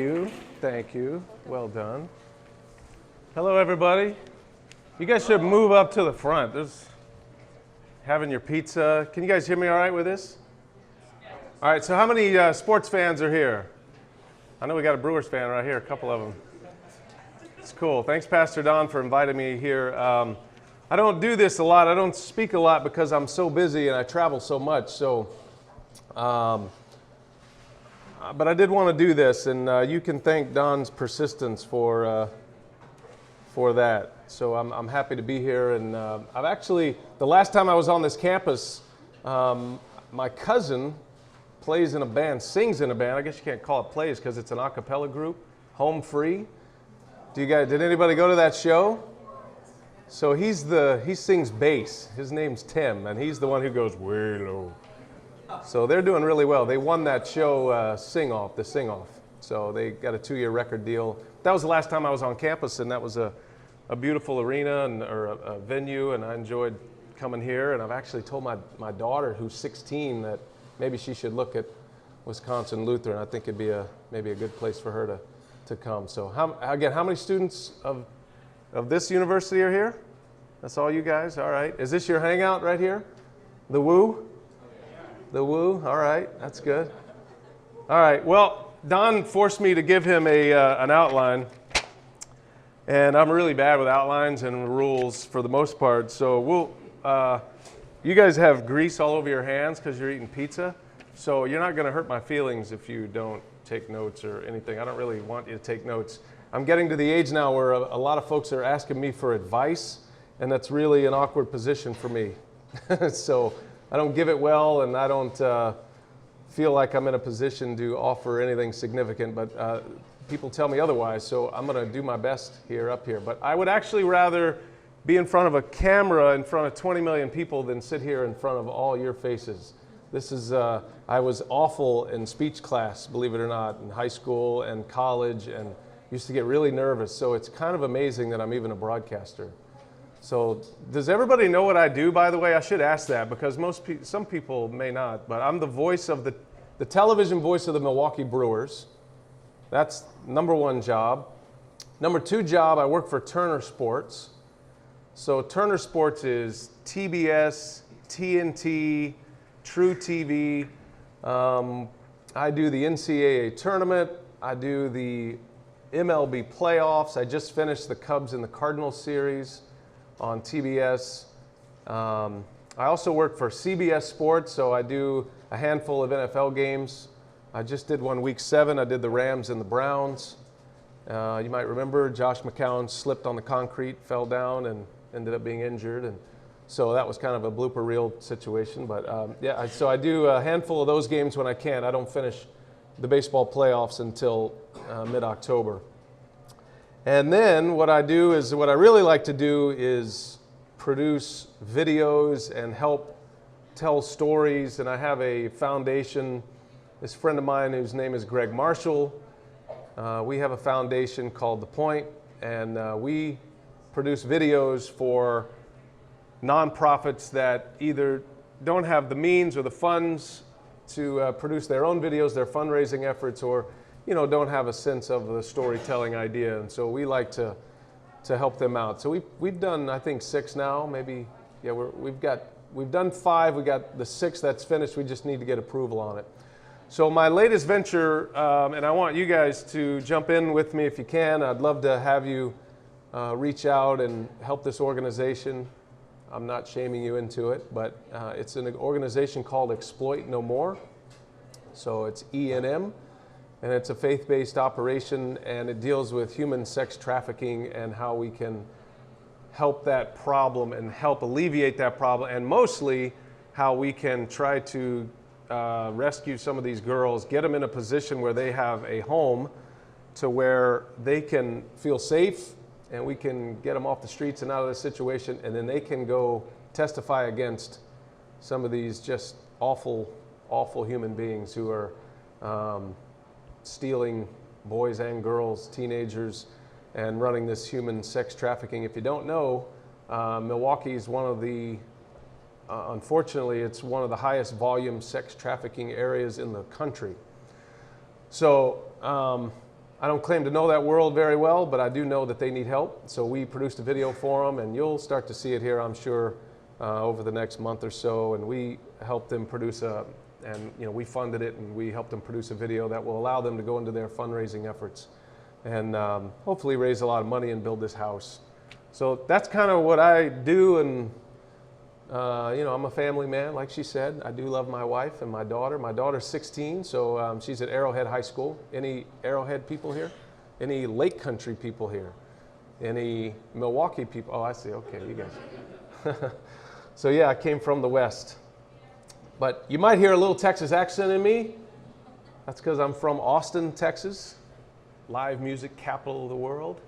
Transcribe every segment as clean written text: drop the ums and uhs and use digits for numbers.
you. Thank you. Well done. Hello, everybody. You guys should move up to the front. There's having your pizza. Can you guys hear me all right with this? All right, so how many sports fans are here? I know we got a Brewers fan right here, a couple of them. It's cool. Thanks, Pastor Don, for inviting me here. I don't do this a lot. I don't speak a lot because I'm so busy and I travel so much. So, but I did want to do this, and you can thank Don's persistence for that. So I'm happy to be here, and I've actually, the last time I was on this campus, my cousin plays in a band, sings in a band. I guess you can't call it plays because it's an a cappella group, Home Free. Did anybody go to that show? So he sings bass. His name's Tim, and he's the one who goes way low. So they're doing really well. They won that show, the Sing-Off. So they got a 2-year record deal. That was the last time I was on campus, and that was a beautiful arena or a venue, and I enjoyed coming here. And I've actually told my daughter, who's 16, that maybe she should look at Wisconsin Lutheran. I think it'd be maybe a good place for her to come. So how many students of this university are here? That's all you guys? All right. Is this your hangout right here? The Woo? The Woo? All right. That's good. All right. Well, Don forced me to give him an outline, and I'm really bad with outlines and rules for the most part. So you guys have grease all over your hands because you're eating pizza. So you're not going to hurt my feelings if you don't take notes or anything. I don't really want you to take notes. I'm getting to the age now where a lot of folks are asking me for advice, and that's really an awkward position for me. So I don't give it well, and I don't feel like I'm in a position to offer anything significant, but people tell me otherwise, so I'm going to do my best up here. But I would actually rather be in front of a camera in front of 20 million people than sit here in front of all your faces. I was awful in speech class, believe it or not, in high school and college, and used to get really nervous. So it's kind of amazing that I'm even a broadcaster. So does everybody know what I do, by the way? I should ask that because some people may not, but I'm the voice of the television voice of the Milwaukee Brewers. That's number one job. Number two job, I work for Turner Sports. So Turner Sports is TBS, TNT, True TV. I do the NCAA tournament. I do the MLB playoffs. I just finished the Cubs and the Cardinals series on TBS. I also work for CBS Sports, so I do a handful of NFL games. I just did one week 7. I did the Rams and the Browns. You might remember Josh McCown slipped on the concrete, fell down, and ended up being injured. And so that was kind of a blooper reel situation. But so I do a handful of those games when I can. I don't finish the baseball playoffs until mid-October. And then what I really like to do is produce videos and help tell stories. And I have a foundation. This friend of mine whose name is Greg Marshall, we have a foundation called The Point, and we produce videos for nonprofits that either don't have the means or the funds to produce their own videos, their fundraising efforts, or don't have a sense of the storytelling idea. And so we like to help them out. So we've done, I think, 6 now, maybe. Yeah, we've done 5. We got the 6th that's finished. We just need to get approval on it. So my latest venture, and I want you guys to jump in with me if you can. I'd love to have you reach out and help this organization. I'm not shaming you into it, but it's an organization called Exploit No More. So it's E&M, and it's a faith-based operation, and it deals with human sex trafficking and how we can help that problem and help alleviate that problem, and mostly how we can try to rescue some of these girls, get them in a position where they have a home to where they can feel safe, and we can get them off the streets and out of the situation, and then they can go testify against some of these just awful, awful human beings who are stealing boys and girls, teenagers, and running this human sex trafficking. If you don't know, Milwaukee is one of the, unfortunately, it's one of the highest volume sex trafficking areas in the country. So I don't claim to know that world very well, but I do know that they need help. So we produced a video for them, and you'll start to see it here, I'm sure, over the next month or so. And we helped them produce we funded it, and we helped them produce a video that will allow them to go into their fundraising efforts and hopefully raise a lot of money and build this house. So that's kind of what I do, and I'm a family man, like she said. I do love my wife and my daughter. My daughter's 16, so she's at Arrowhead High School. Any Arrowhead people here? Any Lake Country people here? Any Milwaukee people? Oh, I see. Okay, you guys. So yeah, I came from the West. But you might hear a little Texas accent in me. That's because I'm from Austin, Texas, live music capital of the world.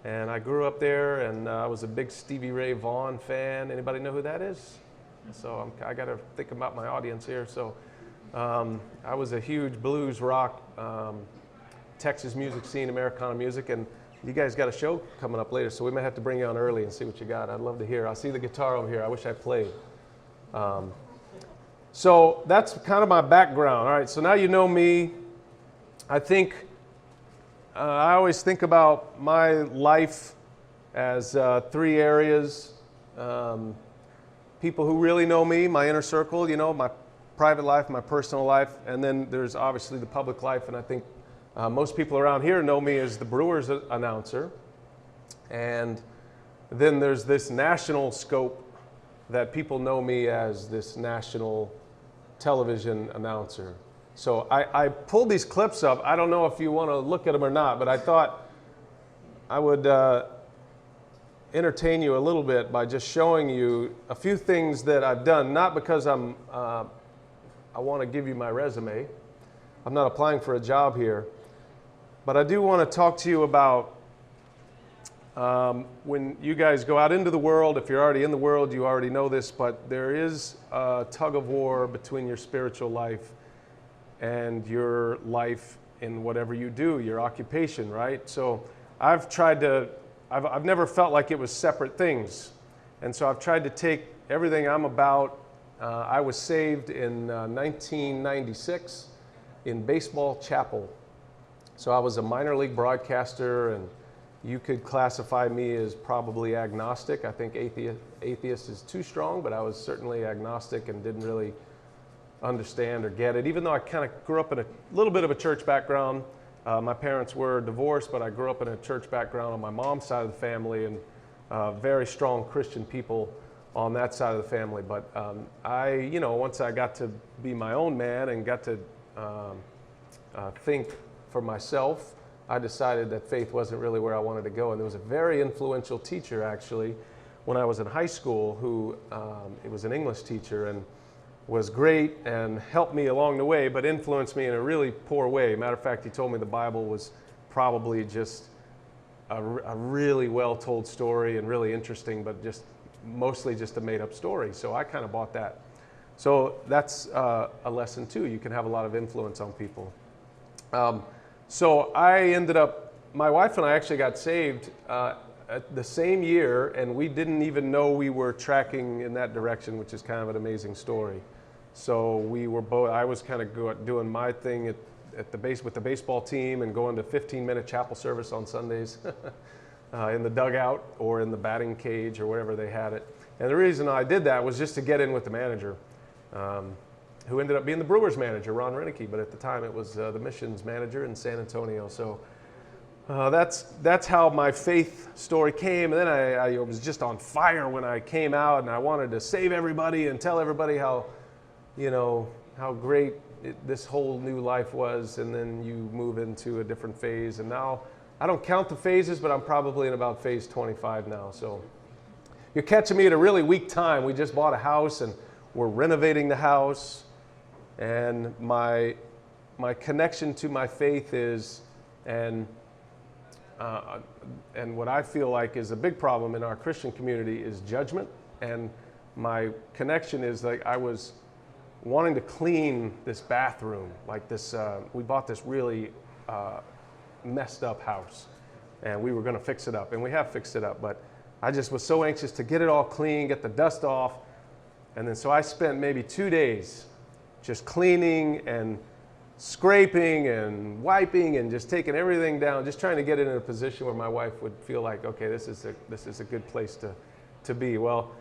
And I grew up there, and I was a big Stevie Ray Vaughan fan. Anybody know who that is? So I got to think about my audience here. So I was a huge blues rock, Texas music scene, Americana music, and you guys got a show coming up later, so we might have to bring you on early and see what you got. I'd love to hear. I see the guitar over here. I wish I played. So that's kind of my background. All right, so now you know me. I think I always think about my life as three areas. People who really know me, my inner circle, my private life, my personal life, and then there's obviously the public life, and I think most people around here know me as the Brewers announcer. And then there's this national scope that people know me as this national television announcer. So I pulled these clips up. I don't know if you want to look at them or not, but I thought I would entertain you a little bit by just showing you a few things that I've done, not because I want to give you my resume. I'm not applying for a job here. But I do want to talk to you about when you guys go out into the world. If you're already in the world, you already know this, but there is a tug of war between your spiritual life and your life in whatever you do, your occupation, right? So I've never felt like it was separate things. And so I've tried to take everything I'm about. I was saved in 1996 in Baseball Chapel. So I was a minor league broadcaster, and you could classify me as probably agnostic. I think atheist is too strong, but I was certainly agnostic and didn't really understand or get it, even though I kind of grew up in a little bit of a church background. My parents were divorced, but I grew up in a church background on my mom's side of the family, and very strong Christian people on that side of the family. But once I got to be my own man and got to think for myself, I decided that faith wasn't really where I wanted to go. And there was a very influential teacher, actually, when I was in high school, who it was an English teacher and was great and helped me along the way, but influenced me in a really poor way. Matter of fact, he told me the Bible was probably just a really well-told story and really interesting, but mostly just a made-up story. So I kind of bought that. So that's a lesson too. You can have a lot of influence on people. So I ended up, my wife and I actually got saved at the same year, and we didn't even know we were tracking in that direction, which is kind of an amazing story. So we were both, I was kind of doing my thing with the baseball team and going to 15-minute chapel service on Sundays in the dugout or in the batting cage or wherever they had it. And the reason I did that was just to get in with the manager, who ended up being the Brewers manager, Ron Renicky, but at the time it was the missions manager in San Antonio. So that's how my faith story came. And then I was just on fire when I came out, and I wanted to save everybody and tell everybody how great this whole new life was. And then you move into a different phase. And now I don't count the phases, but I'm probably in about phase 25 now. So you're catching me at a really weak time. We just bought a house and we're renovating the house. And my connection to my faith is, and what I feel like is a big problem in our Christian community is judgment. And my connection is like I was wanting to clean this bathroom, like this. We bought this really messed up house, and we were going to fix it up, and we have fixed it up. But I just was so anxious to get it all clean, get the dust off, and then so I spent maybe 2 days just cleaning and scraping and wiping and just taking everything down, just trying to get it in a position where my wife would feel like, okay, this is a good place to be. Well,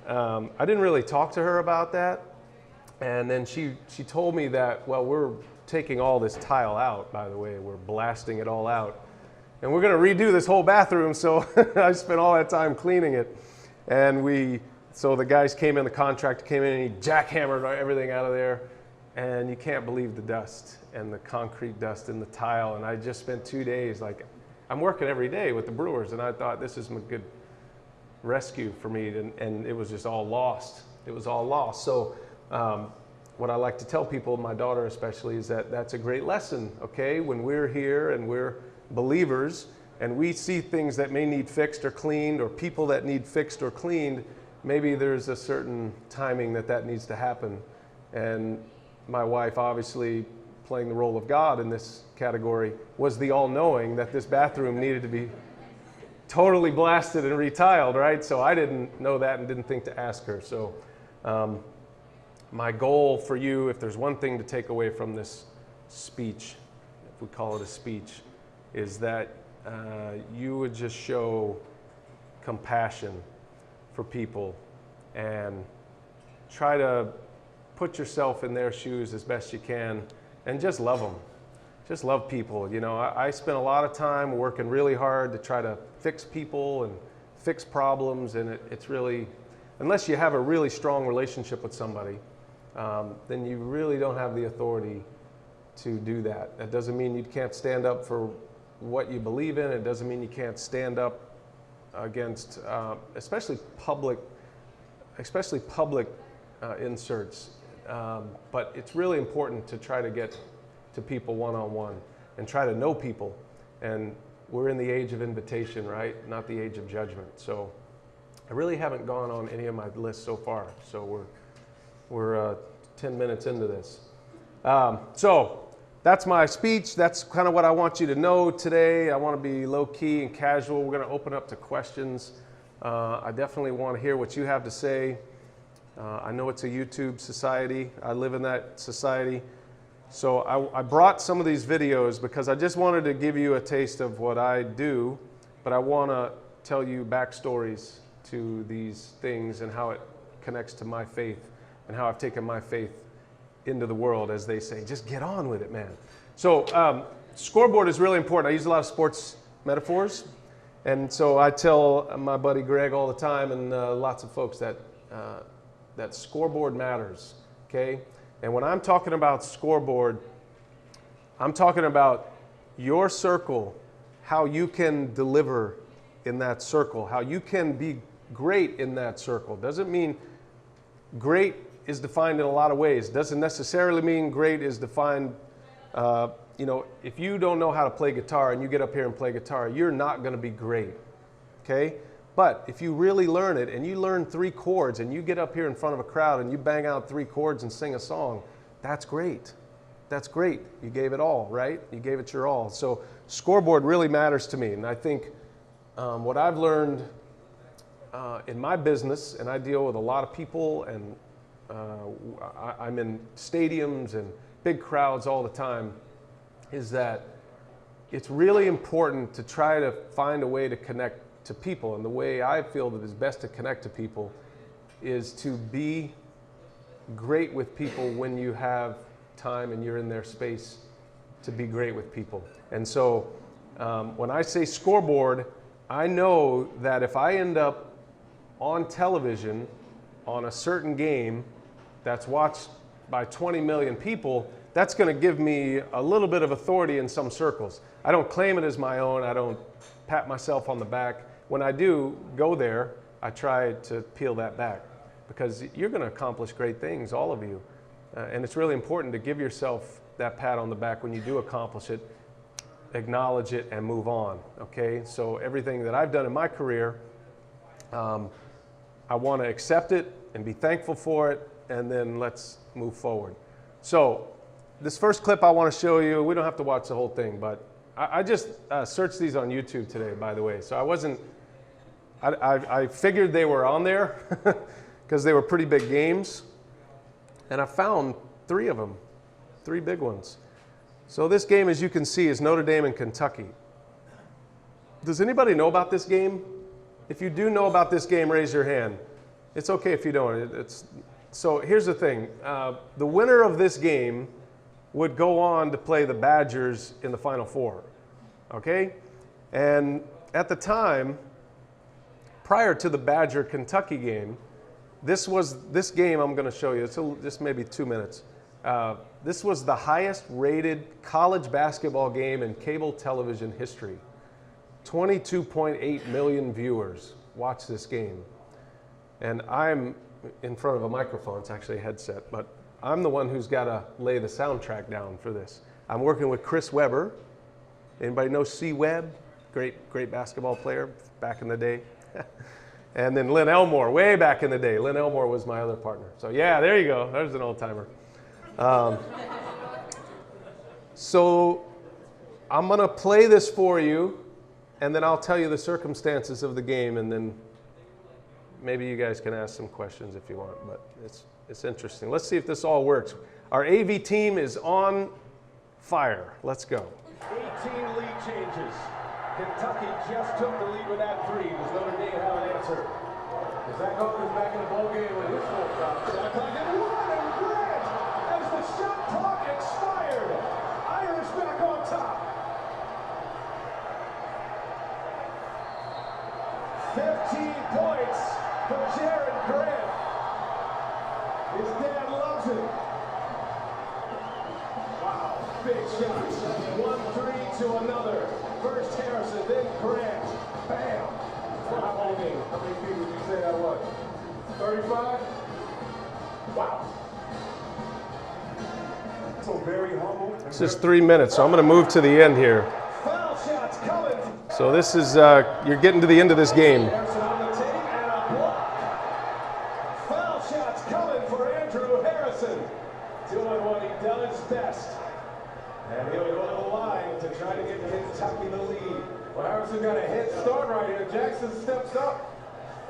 I didn't really talk to her about that. And then she told me that, well, we're taking all this tile out, by the way. We're blasting it all out. And we're going to redo this whole bathroom, so I spent all that time cleaning it. And so the guys came in, the contractor came in, and he jackhammered everything out of there. And you can't believe the dust and the concrete dust and the tile. And I just spent 2 days, like, I'm working every day with the Brewers, and I thought this is a good rescue for me, and it was just all lost. It was all lost. So what I like to tell people, my daughter especially, is that that's a great lesson, okay? When we're here and we're believers and we see things that may need fixed or cleaned, or people that need fixed or cleaned, maybe there's a certain timing that needs to happen. And my wife, obviously playing the role of God in this category, was the all-knowing that this bathroom needed to be totally blasted and retiled, right? So I didn't know that and didn't think to ask her. So my goal for you, if there's one thing to take away from this speech, if we call it a speech, is that you would just show compassion for people and try to put yourself in their shoes as best you can and just love them. Just love people. You know, I spent a lot of time working really hard to try to fix people and fix problems, and it's really, unless you have a really strong relationship with somebody, then you really don't have the authority to do that. That doesn't mean you can't stand up for what you believe in. It doesn't mean you can't stand up against, especially public inserts. But it's really important to try to get to people one-on-one and try to know people. And we're in the age of invitation, right? Not the age of judgment. So I really haven't gone on any of my lists so far. So we're 10 minutes into this. So that's my speech. That's kind of what I want you to know today. I want to be low-key and casual. We're going to open up to questions. I definitely want to hear what you have to say. I know it's a YouTube society. I live in that society. So I brought some of these videos because I just wanted to give you a taste of what I do, but I want to tell you backstories to these things and how it connects to my faith and how I've taken my faith into the world, as they say. Just get on with it, man. So scoreboard is really important. I use a lot of sports metaphors. And so I tell my buddy Greg all the time, and lots of folks, that scoreboard matters, okay? And when I'm talking about scoreboard, I'm talking about your circle, how you can deliver in that circle, how you can be great in that circle. Doesn't mean great is defined in a lot of ways. Doesn't necessarily mean great is defined, if you don't know how to play guitar and you get up here and play guitar, you're not going to be great, okay? But if you really learn it and you learn 3 chords and you get up here in front of a crowd and you bang out 3 chords and sing a song, that's great. That's great. You gave it all, right? You gave it your all. So scoreboard really matters to me. And I think what I've learned in my business, and I deal with a lot of people, and I'm in stadiums and big crowds all the time, is that it's really important to try to find a way to connect to people. And the way I feel that is best to connect to people is to be great with people when you have time and you're in their space to be great with people. And so when I say scoreboard, I know that if I end up on television on a certain game that's watched by 20 million people, that's going to give me a little bit of authority in some circles. I don't claim it as my own. I don't pat myself on the back. When I do go there, I try to peel that back, because you're going to accomplish great things, all of you. And it's really important to give yourself that pat on the back when you do accomplish it, acknowledge it, and move on, okay? So everything that I've done in my career, I want to accept it and be thankful for it, and then let's move forward. So this first clip I want to show you, we don't have to watch the whole thing, but I just searched these on YouTube today, by the way. So I figured they were on there because they were pretty big games. And I found 3 of them, 3 big ones. So this game, as you can see, is Notre Dame and Kentucky. Does anybody know about this game? If you do know about this game, raise your hand. It's okay if you don't. So here's the thing. The winner of this game would go on to play the Badgers in the Final Four. Okay? And at the time, prior to the Badger-Kentucky game, this game I'm going to show you, it's just maybe 2 minutes. This was the highest rated college basketball game in cable television history. 22.8 million viewers watched this game. And I'm in front of a microphone, it's actually a headset, but I'm the one who's got to lay the soundtrack down for this. I'm working with Chris Webber. Anybody know C. Webb? Great basketball player back in the day. And then Lynn Elmore, way back in the day. Lynn Elmore was my other partner. So yeah, there you go. There's an old timer. So I'm going to play this for you, and then I'll tell you the circumstances of the game, and then maybe you guys can ask some questions if you want, but it's interesting. Let's see if this all works. Our AV team is on fire. Let's go. 18 lead changes. Kentucky just took the lead with that three. Does Notre Dame have an answer? Zach Oaker's back in the ball game with his full shot. Shot clock at 1 and Grant as the shot clock expired. Irish back on top. 15 points for Jaron Grant. His dad loves it. Wow, big shots. 1-3 to another. First Harrison, then Grant. Bam! How many feet would you say that was? 35? Wow. So very humble. It's just 3 minutes, so I'm going to move to the end here. Foul shots coming. So this is, you're getting to the end of this game. Harrison on the tape and a block. Foul shots coming for Andrew Harrison. Doing what he does best. And he'll go to the line to try to get Kentucky the lead. Well, Harrison got a head start right here. Jackson steps up,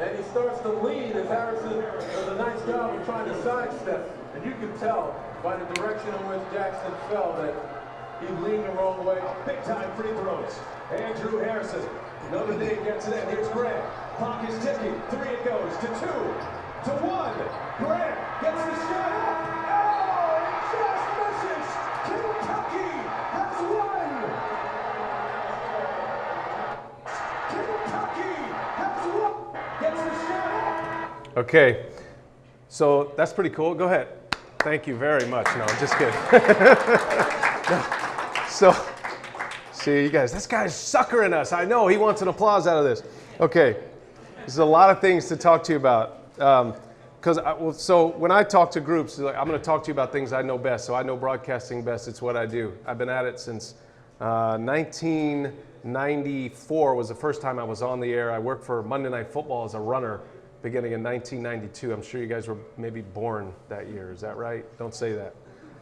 and he starts to lead as Harrison does a nice job of trying to sidestep. And you can tell by the direction in which Jackson fell that he leaned the wrong way. Big time free throws. Andrew Harrison. Notre Dame gets it in. Here's Grant. Clock is ticking. 3 it goes to 2 to 1. Grant gets the shot up. Oh, it just misses. Kentucky has won. Kentucky has won. Gets the shot up. Okay, so that's pretty cool. Go ahead. Thank you very much. No, I'm just kidding. No. So, see, you guys, this guy's suckering us. I know, he wants an applause out of this. Okay, there's a lot of things to talk to you about. So when I talk to groups, like, I'm going to talk to you about things I know best. So I know broadcasting best. It's what I do. I've been at it since 1994 was the first time I was on the air. I worked for Monday Night Football as a runner beginning in 1992. I'm sure you guys were maybe born that year. Is that right? Don't say that.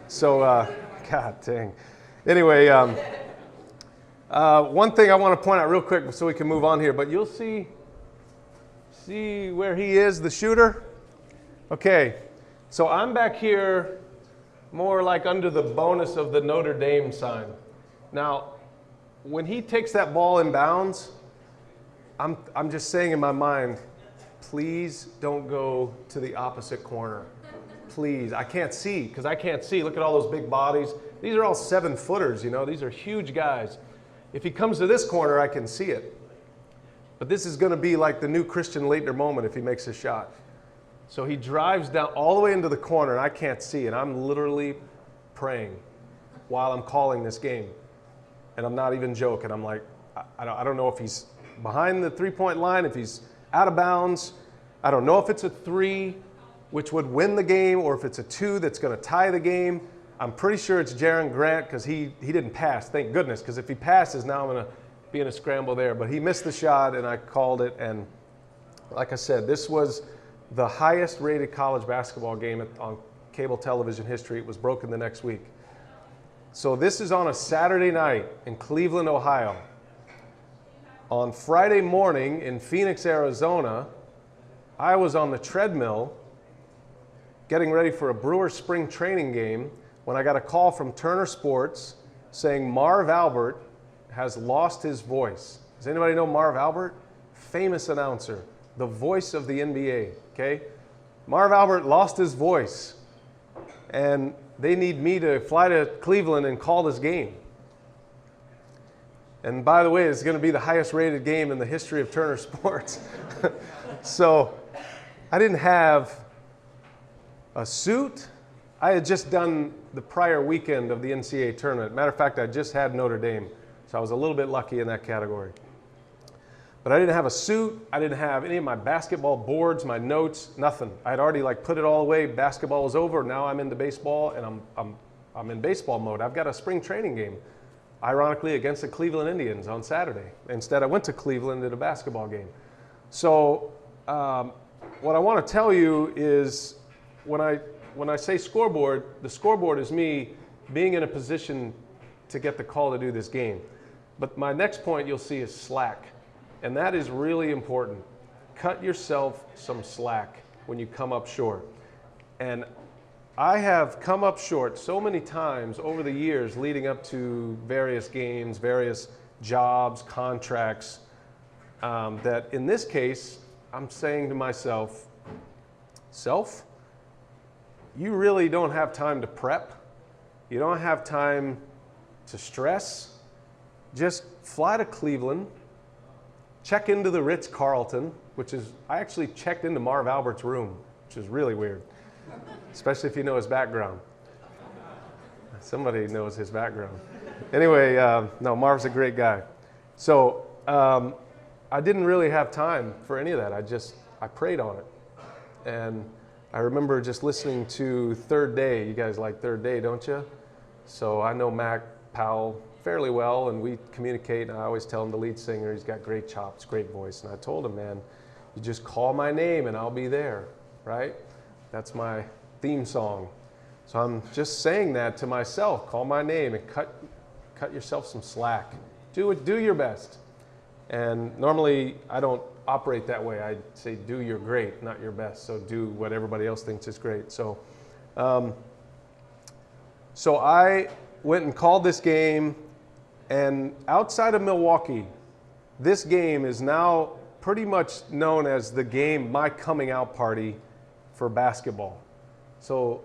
So, God dang. Anyway, one thing I want to point out real quick so we can move on here, but you'll see where he is, the shooter? Okay, so I'm back here more like under the bonus of the Notre Dame sign. Now, when he takes that ball in bounds, I'm just saying in my mind, please don't go to the opposite corner. Please, I can't see, because I can't see. Look at all those big bodies. These are all 7-footers, you know. These are huge guys. If he comes to this corner, I can see it. But this is going to be like the new Christian Laettner moment if he makes a shot. So he drives down all the way into the corner, and I can't see, and I'm literally praying while I'm calling this game. And I'm not even joking. I'm like, I don't know if he's behind the three-point line, if he's out of bounds. I don't know if it's a 3, which would win the game, or if it's a 2 that's going to tie the game. I'm pretty sure it's Jaron Grant because he didn't pass, thank goodness, because if he passes, now I'm going to be in a scramble there. But he missed the shot, and I called it. And like I said, this was the highest rated college basketball game on cable television history. It was broken the next week. So this is on a Saturday night in Cleveland, Ohio. On Friday morning in Phoenix, Arizona, I was on the treadmill getting ready for a Brewers spring training game when I got a call from Turner Sports saying Marv Albert has lost his voice. Does anybody know Marv Albert? Famous announcer, the voice of the NBA, okay? Marv Albert lost his voice, and they need me to fly to Cleveland and call this game. And by the way, it's going to be the highest rated game in the history of Turner Sports. So I didn't have a suit. I had just done the prior weekend of the NCAA tournament. Matter of fact, I just had Notre Dame. So I was a little bit lucky in that category. But I didn't have a suit. I didn't have any of my basketball boards, my notes, nothing. I had already put it all away. Basketball was over. Now I'm into baseball, and I'm in baseball mode. I've got a spring training game, ironically, against the Cleveland Indians on Saturday. Instead, I went to Cleveland and did a basketball game. So what I want to tell you is when I say scoreboard, the scoreboard is me being in a position to get the call to do this game. But my next point you'll see is slack. And that is really important. Cut yourself some slack when you come up short. And I have come up short so many times over the years leading up to various games, various jobs, contracts, that in this case, I'm saying to myself, self, you really don't have time to prep. You don't have time to stress. Just fly to Cleveland, check into the Ritz-Carlton, which is, I actually checked into Marv Albert's room, which is really weird, especially if you know his background. Somebody knows his background. Anyway, no, Marv's a great guy. So I didn't really have time for any of that. I prayed on it. And I remember just listening to Third Day. You guys like Third Day, don't you? So I know Mac Powell fairly well, and we communicate, and I always tell him, the lead singer, he's got great chops, great voice. And I told him, man, you just call my name and I'll be there, right? That's my theme song. So I'm just saying that to myself, call my name and cut yourself some slack. Do your best. And normally I don't operate that way. I say do your great, not your best. So do what everybody else thinks is great. So I went and called this game, and outside of Milwaukee, this game is now pretty much known as the game, my coming out party for basketball. So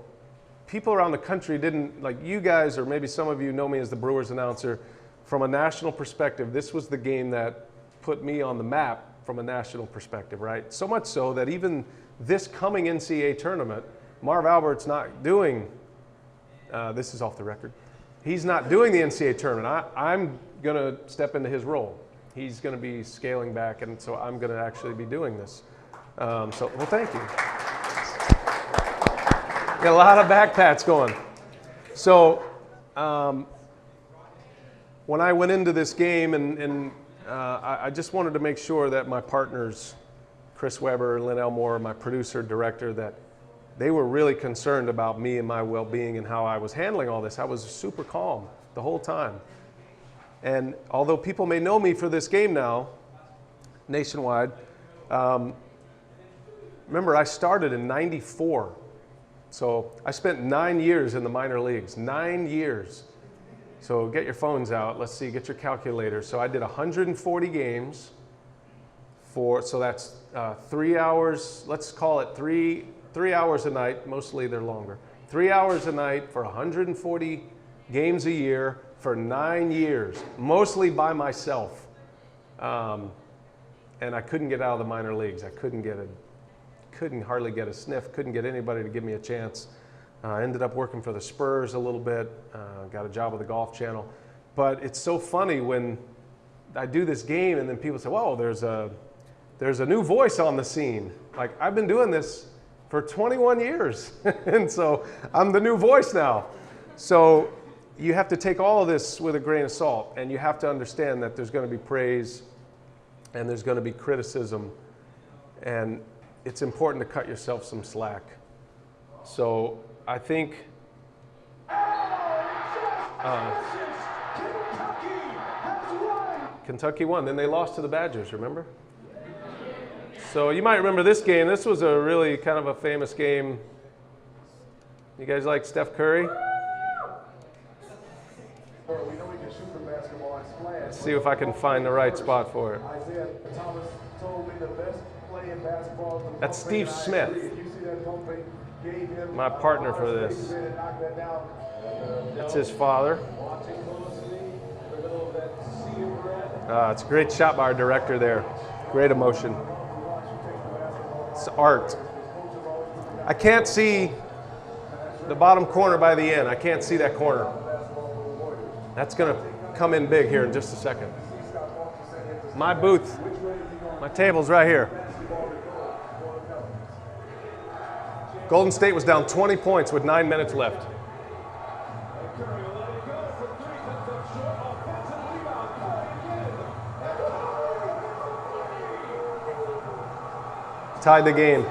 people around the country didn't, like you guys, or maybe some of you know me as the Brewers announcer, from a national perspective, this was the game that put me on the map from a national perspective, right? So much so that even this coming NCAA tournament, Marv Albert's not doing, this is off the record, he's not doing the NCAA tournament. I'm going to step into his role. He's going to be scaling back, and so I'm going to actually be doing this. Well, thank you. Got a lot of back pats going. So when I went into this game, and I just wanted to make sure that my partners, Chris Weber, Lynn Elmore, my producer, director, that they were really concerned about me and my well-being and how I was handling all this. I was super calm the whole time. And although people may know me for this game now, nationwide, remember I started in '94. So I spent 9 years in the minor leagues, 9 years. So get your phones out. Let's see, get your calculator. So I did 140 games so that's 3 hours, let's call it three hours a night. Mostly they're longer. 3 hours a night for 140 games a year for 9 years, mostly by myself. And I couldn't get out of the minor leagues. I couldn't hardly get a sniff, couldn't get anybody to give me a chance. I ended up working for the Spurs a little bit, got a job with the Golf Channel. But it's so funny when I do this game and then people say, whoa, there's a new voice on the scene. Like, I've been doing this for 21 years, and so I'm the new voice now. So you have to take all of this with a grain of salt, and you have to understand that there's going to be praise and there's going to be criticism, and it's important to cut yourself some slack. So I think Kentucky won. Then they lost to the Badgers, remember? So you might remember this game. This was a really kind of a famous game. You guys like Steph Curry? see if I can find the right spot for it. Isaiah Thomas told me the best play in basketball is the That's pump Steve fake, and I Smith, agree. If you see that pump fake, gave him my a partner lot for of this. space in and knocked that down. That's his father. Watching closely, the middle of that sea of red. It's a great shot by our director there. Great emotion. It's art. I can't see the bottom corner by the end. I can't see that corner. That's going to come in big here in just a second. My booth, my table's right here. Golden State was down 20 points with 9 minutes left. Tied the game.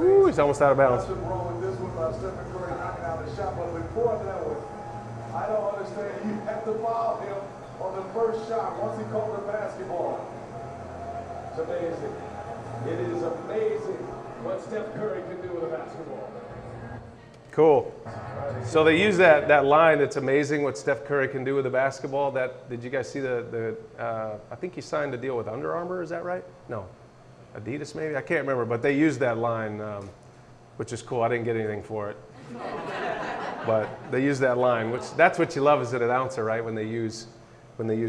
Ooh, he's almost out of bounds. Nothing wrong with this one by Stephen Curry knocking out the shot, but before that one, I don't understand. You have to foul him on the first shot once he caught the basketball. It's amazing. It is amazing what Steph Curry can do with a basketball. Cool. So they use that line. It's amazing what Steph Curry can do with a basketball. Did you guys see I think he signed a deal with Under Armour. Is that right? No. Adidas maybe? I can't remember, but they used that line, which is cool. I didn't get anything for it. But they use that line, which that's what you love as an announcer, right? When they use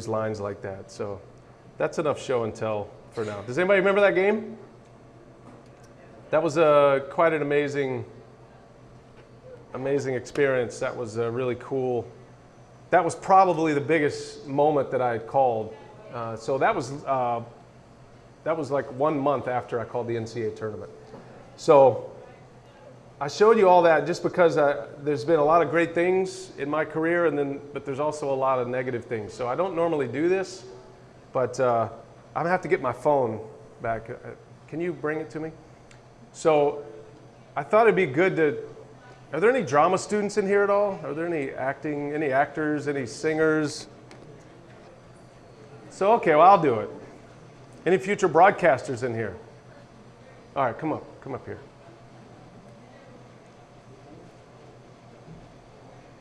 lines like that. So that's enough show and tell for now. Does anybody remember that game? That was quite an amazing experience. That was really cool. That was probably the biggest moment that I had called. So that was like 1 month after I called the NCAA tournament. So I showed you all that just because there's been a lot of great things in my career, but there's also a lot of negative things. So I don't normally do this, but I'm gonna have to get my phone back. Can you bring it to me? So I thought it'd be good to. Are there any drama students in here at all? Are there any actors, any singers? So okay, well I'll do it. Any future broadcasters in here? All right, come up here.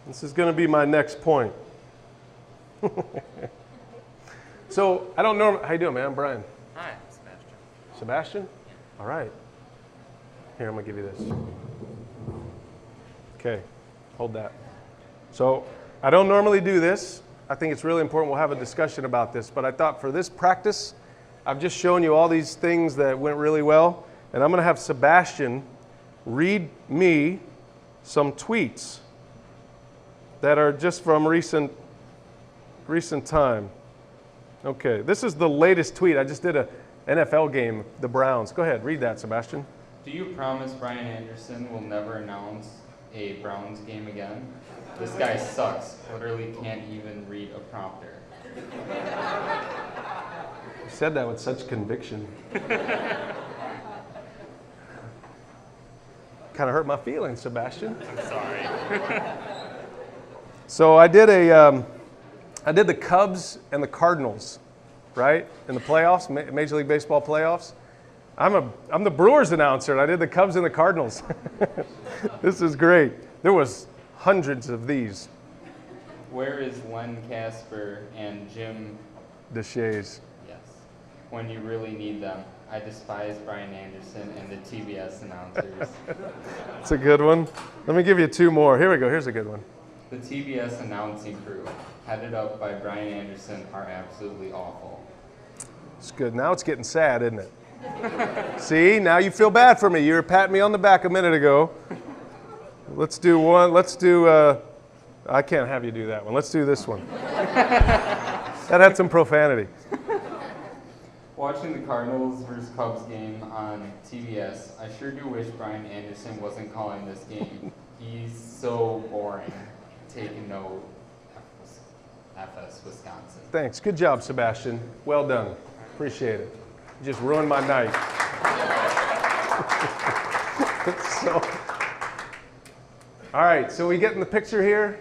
This is going to be my next point. So I don't know. How you doing, man? I'm Brian. Hi, Sebastian. Sebastian? All right. Here, I'm going to give you this. Okay, hold that. So I don't normally do this. I think it's really important. We'll have a discussion about this. But I thought for this practice, I've just shown you all these things that went really well. And I'm going to have Sebastian read me some tweets that are just from recent time. Okay, this is the latest tweet. I just did an NFL game, the Browns. Go ahead, read that, Sebastian. Do you promise Brian Anderson will never announce a Browns game again? This guy sucks. Literally can't even read a prompter. You said that with such conviction. Kind of hurt my feelings, Sebastian. I'm sorry. So I did the Cubs and the Cardinals, right, in the playoffs, Major League Baseball playoffs. I'm the Brewers announcer, and I did the Cubs and the Cardinals. This is great. There was hundreds of these. Where is Len Casper and Jim Deshays. Yes. When you really need them. I despise Brian Anderson and the TBS announcers. That's a good one. Let me give you two more. Here we go. Here's a good one. The TBS announcing crew, headed up by Brian Anderson, are absolutely awful. It's good. Now it's getting sad, isn't it? See, now you feel bad for me. You were patting me on the back a minute ago. Let's do one. I can't have you do that one. Let's do this one. That had some profanity. Watching the Cardinals versus Cubs game on TBS, I sure do wish Brian Anderson wasn't calling this game. He's so boring. Take a note. FS, Wisconsin. Thanks. Good job, Sebastian. Well done. Appreciate it. You just ruined my night. All right, so we get in the picture here.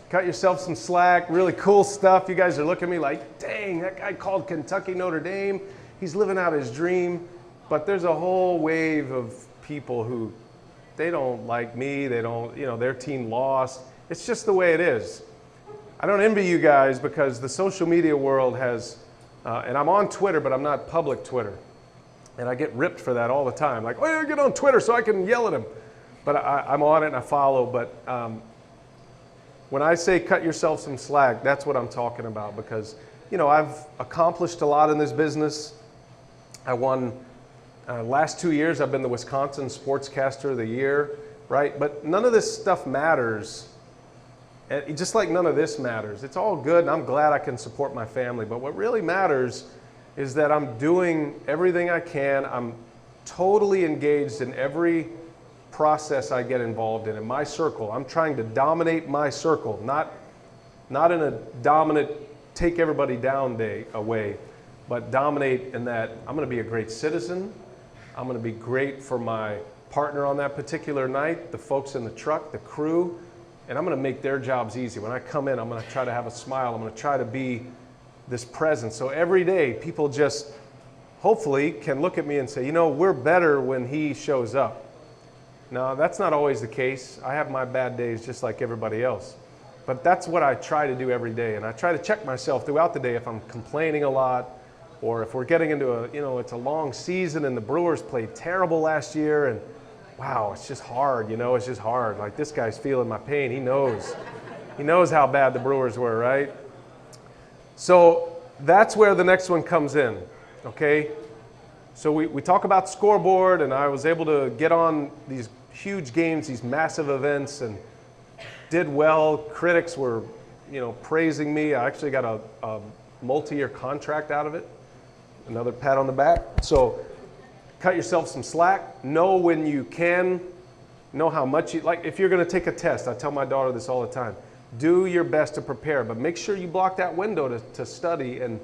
Cut yourself some slack. Really cool stuff. You guys are looking at me like, dang, that guy called Kentucky Notre Dame. He's living out his dream. But there's a whole wave of people who, they don't like me. They don't, their team lost. It's just the way it is. I don't envy you guys because the social media world has, and I'm on Twitter, but I'm not public Twitter. And I get ripped for that all the time. Like, oh, yeah, get on Twitter so I can yell at him. But I'm on it and I follow. But when I say cut yourself some slack, that's what I'm talking about. Because, I've accomplished a lot in this business. I won, last 2 years, I've been the Wisconsin Sportscaster of the Year, right? But none of this stuff matters. Just like none of this matters. It's all good and I'm glad I can support my family. But what really matters is that I'm doing everything I can. I'm totally engaged in every process I get involved in my circle. I'm trying to dominate my circle, not in a dominant, take everybody down way, but dominate in that I'm going to be a great citizen. I'm going to be great for my partner on that particular night, the folks in the truck, the crew, and I'm going to make their jobs easy. When I come in, I'm going to try to have a smile. I'm going to try to be this presence. So every day, people just hopefully can look at me and say, we're better when he shows up. Now, that's not always the case. I have my bad days just like everybody else. But that's what I try to do every day. And I try to check myself throughout the day if I'm complaining a lot or if we're getting into it's a long season and the Brewers played terrible last year and wow, it's just hard, it's just hard. Like this guy's feeling my pain. He knows. He knows how bad the Brewers were, right? So that's where the next one comes in, okay? So we talk about scoreboard, and I was able to get on these huge games, these massive events, and did well. Critics were, praising me. I actually got a multi-year contract out of it. Another pat on the back. So cut yourself some slack. Know when you can. Know how much like if you're going to take a test. I tell my daughter this all the time. Do your best to prepare, but make sure you block that window to study and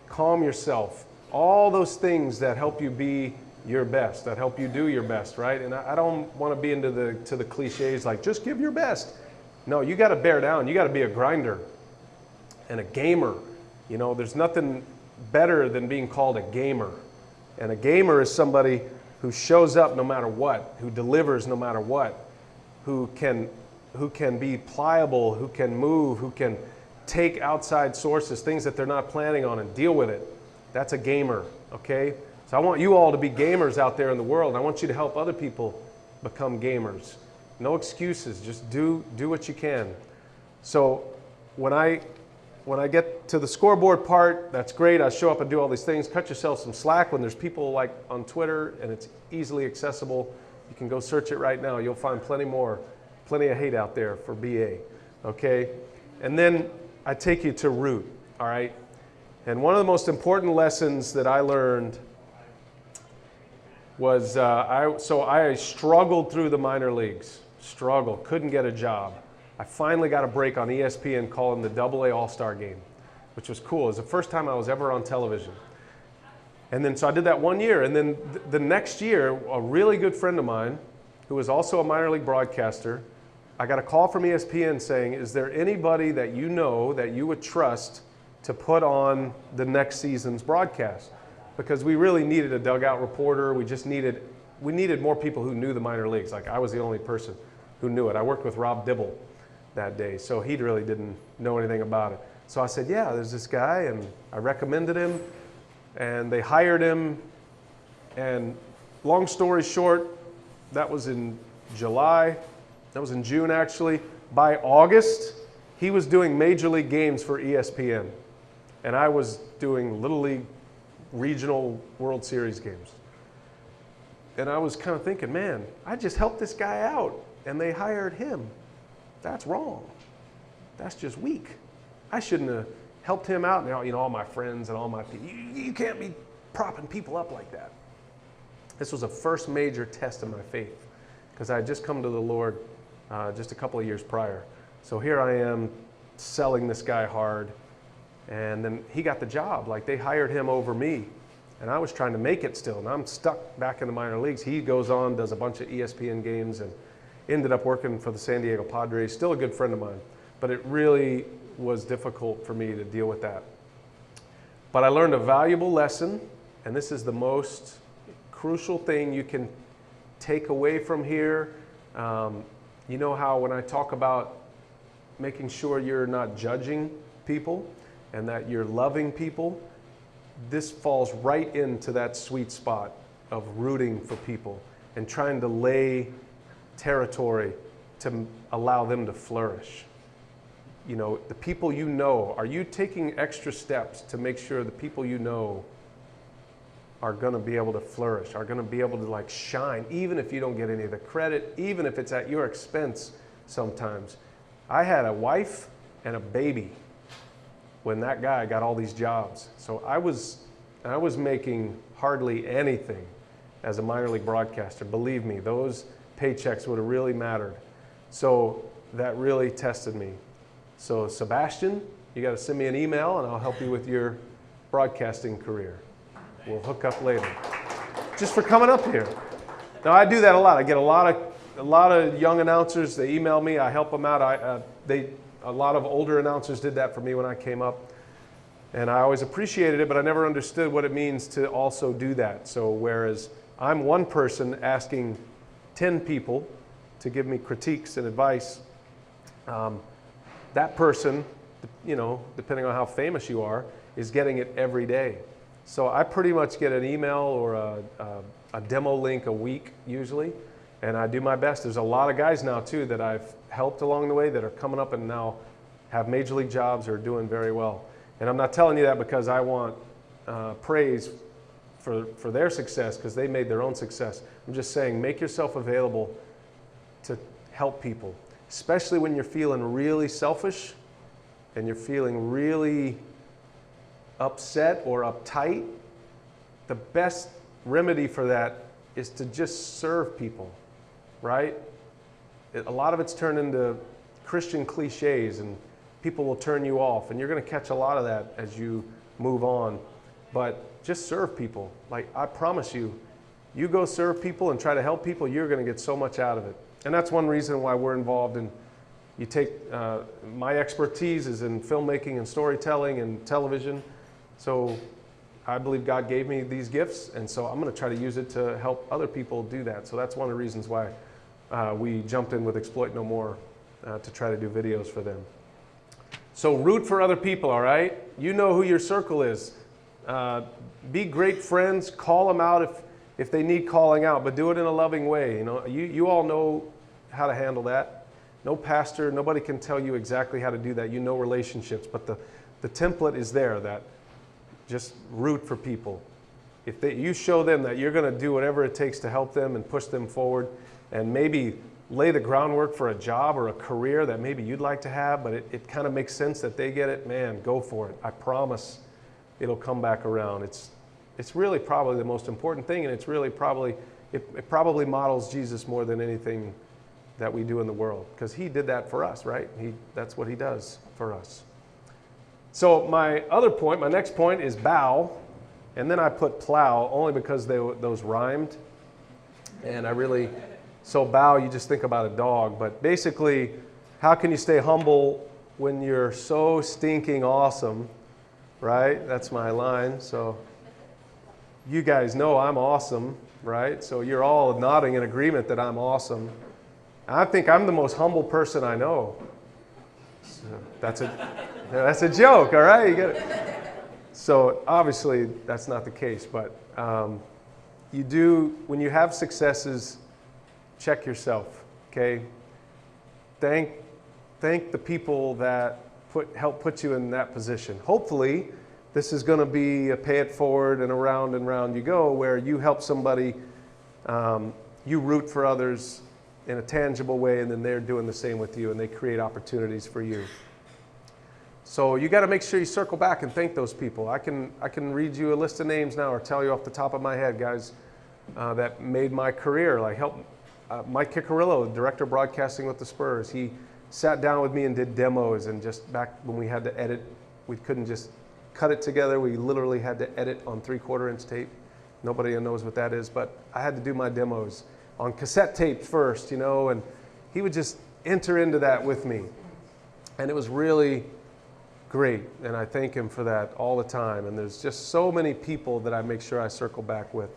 calm yourself. All those things that help you be your best, that help you do your best, right? And I don't want to be into the cliches like just give your best. No, you got to bear down. You got to be a grinder and a gamer. There's nothing better than being called a gamer. And a gamer is somebody who shows up no matter what, who delivers no matter what, who can be pliable, who can move, who can take outside sources, things that they're not planning on and deal with it. That's a gamer, okay? So I want you all to be gamers out there in the world. I want you to help other people become gamers. No excuses, just do what you can. So when I get to the scoreboard part, that's great. I show up and do all these things. Cut yourself some slack when there's people like on Twitter and it's easily accessible. You can go search it right now. You'll find plenty of hate out there for BA, okay? And then I take you to root, all right? And one of the most important lessons that I learned was, I struggled through the minor leagues, couldn't get a job. I finally got a break on ESPN calling the AA All-Star Game, which was cool. It was the first time I was ever on television. And then, so I did that 1 year. And then the next year, a really good friend of mine, who was also a minor league broadcaster, I got a call from ESPN saying, is there anybody that you know that you would trust to put on the next season's broadcast? Because we really needed a dugout reporter. We needed more people who knew the minor leagues. Like I was the only person who knew it. I worked with Rob Dibble that day, so he really didn't know anything about it. So I said, yeah, there's this guy, and I recommended him, and they hired him. And long story short, that was in July. That was in June, actually. By August, he was doing Major League games for ESPN, and I was doing Little League regional World Series games. And I was kind of thinking, man, I just helped this guy out, and they hired him. That's wrong. That's just weak. I shouldn't have helped him out. Now, all my friends and all my people, you can't be propping people up like that. This was a first major test of my faith because I had just come to the Lord just a couple of years prior. So here I am selling this guy hard, and then he got the job. Like, they hired him over me, and I was trying to make it still, and I'm stuck back in the minor leagues. He goes on, does a bunch of ESPN games, and ended up working for the San Diego Padres, still a good friend of mine. But it really was difficult for me to deal with that. But I learned a valuable lesson, and this is the most crucial thing you can take away from here. You know how when I talk about making sure you're not judging people and that you're loving people, this falls right into that sweet spot of rooting for people and trying to lay territory to allow them to flourish. You know, the people you know, are you taking extra steps to make sure the people you know are going to be able to flourish, are going to be able to like shine, even if you don't get any of the credit, even if it's at your expense sometimes. I had a wife and a baby when that guy got all these jobs. So I was making hardly anything as a minor league broadcaster. Believe me, those paychecks would have really mattered. So that really tested me. So Sebastian, you got to send me an email and I'll help you with your broadcasting career. We'll hook up later. Just for coming up here. Now I do that a lot. I get a lot of young announcers. They email me. I help them out. A lot of older announcers did that for me when I came up, and I always appreciated it. But I never understood what it means to also do that. So whereas I'm one person asking 10 people to give me critiques and advice, that person, you know, depending on how famous you are, is getting it every day. So I pretty much get an email or a demo link a week usually, and I do my best. There's a lot of guys now too that I've helped along the way that are coming up and now have major league jobs or are doing very well. And I'm not telling you that because I want praise for their success, because they made their own success. I'm just saying, make yourself available to help people, especially when you're feeling really selfish and you're feeling really upset or uptight. The best remedy for that is to just serve people, right? A lot of it's turned into Christian cliches, and people will turn you off, and you're going to catch a lot of that as you move on. But just serve people. Like, I promise you, you go serve people and try to help people, you're going to get so much out of it. And that's one reason why we're involved in, you take, my expertise is in filmmaking and storytelling and television. So I believe God gave me these gifts, and so I'm going to try to use it to help other people do that. So that's one of the reasons why we jumped in with Exploit No More to try to do videos for them. So root for other people, all right? You know who your circle is. Be great friends. Call them out if they need calling out, but do it in a loving way. You know, you all know how to handle that. No pastor, nobody can tell you exactly how to do that. You know relationships, but the template is there, that just root for people. If you show them that you're going to do whatever it takes to help them and push them forward, and maybe lay the groundwork for a job or a career that maybe you'd like to have, but it kind of makes sense that they get it, man, go for it. I promise it'll come back around. It's really probably the most important thing, and it's really probably, it probably models Jesus more than anything that we do in the world, because he did that for us, right? That's what he does for us. So my next point is bow, and then I put plow only because those rhymed, and so bow, you just think about a dog, but basically, how can you stay humble when you're so stinking awesome, right? That's my line. So you guys know I'm awesome, right? So you're all nodding in agreement that I'm awesome. I think I'm the most humble person I know. So that's a joke, all right? You get it. So obviously that's not the case, but you do, when you have successes, check yourself, okay? Thank the people that help put you in that position. Hopefully, this is going to be a pay it forward and round you go, where you help somebody, you root for others in a tangible way, and then they're doing the same with you, and they create opportunities for you. So you got to make sure you circle back and thank those people. I can read you a list of names now, or tell you off the top of my head, guys, that made my career, like Mike Ciccarillo, director of broadcasting with the Spurs, he sat down with me and did demos. And just back when we had to edit, we couldn't just cut it together. We literally had to edit on 3/4 inch tape. Nobody knows what that is, but I had to do my demos on cassette tapes first, you know, and he would just enter into that with me. And it was really great, and I thank him for that all the time. And there's just so many people that I make sure I circle back with.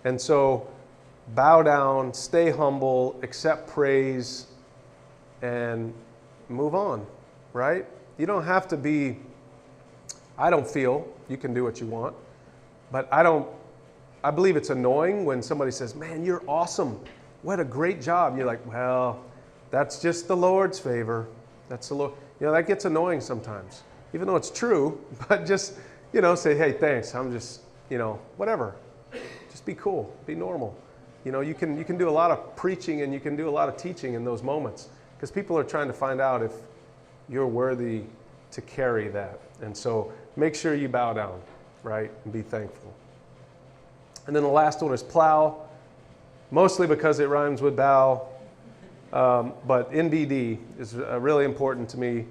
And so bow down, stay humble, accept praise, and move on, right? You don't have to be, I don't feel, you can do what you want, but I believe it's annoying when somebody says, man, you're awesome. What a great job. You're like, well, that's just the Lord's favor. That's the Lord. You know, that gets annoying sometimes, even though it's true, but just, you know, say, hey, thanks. I'm just, you know, whatever. Just be cool, be normal. You know, you can do a lot of preaching and you can do a lot of teaching in those moments because people are trying to find out if you're worthy to carry that. And so make sure you bow down, right, and be thankful. And then the last one is plow, mostly because it rhymes with bow, but NBD is really important to me.